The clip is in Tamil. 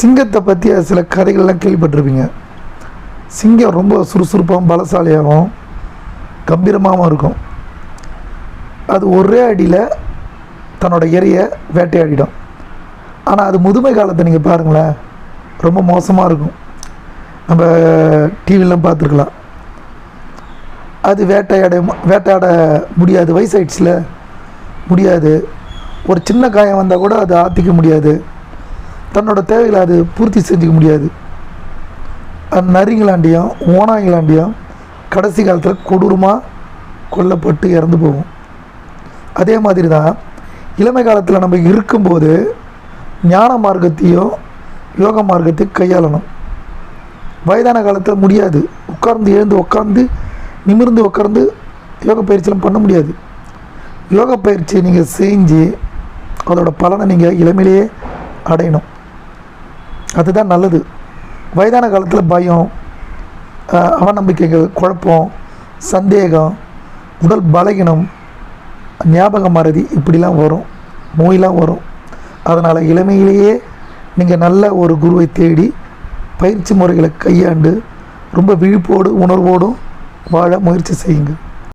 சிங்கத்தை பற்றி சில கதைகள்லாம் கேள்விப்பட்டிருப்பீங்க. சிங்கம் ரொம்ப சுறுசுறுப்பாகவும் பலசாலியாகவும் கம்பீரமாகவும் இருக்கும். அது ஒரே அடியில் தன்னோட இரையை வேட்டையாடிடும். ஆனால் அது முதுமை காலத்தை நீங்கள் பாருங்களேன், ரொம்ப மோசமாக இருக்கும். நம்ம டிவிலாம் பார்த்துருக்கலாம். அது வேட்டையாட முடியாது, வயசாயிடுச்சுல முடியாது. ஒரு சின்ன காயம் வந்தால் கூட அது ஆற்றிக்க முடியாது, தன்னோட தேவைகளை அது பூர்த்தி செஞ்சுக்க முடியாது. அது நரிங்களாண்டியும் ஓனாங்களாண்டியும் கடைசி காலத்தில் கொடூரமாக கொல்லப்பட்டு இறந்து போகும். அதே மாதிரி தான் இளமை காலத்தில் நம்ம இருக்கும்போது ஞான மார்க்கத்தையும் யோக மார்க்கத்தையும் கையாளணும். வயதான காலத்தில் முடியாது, உட்கார்ந்து நிமிர்ந்து உட்கார்ந்து யோக பயிற்சியெலாம் பண்ண முடியாது. யோக பயிற்சியை நீங்கள் செஞ்சு அதோட பலனை நீங்கள் இளமையிலேயே அடையணும். அதுதான் நல்லது. வயதான காலத்தில் பயம், அவநம்பிக்கைகள், குழப்பம், சந்தேகம், உடல் பலகீனம், ஞாபக மறதி இப்படிலாம் வரும், நோயெலாம் வரும். அதனால் இளமையிலேயே நீங்கள் நல்ல ஒரு குருவை தேடி பயிற்சி முறைகளை கையாண்டு ரொம்ப விழிப்போடு உணர்வோடும் வாழ முயற்சி செய்யுங்க.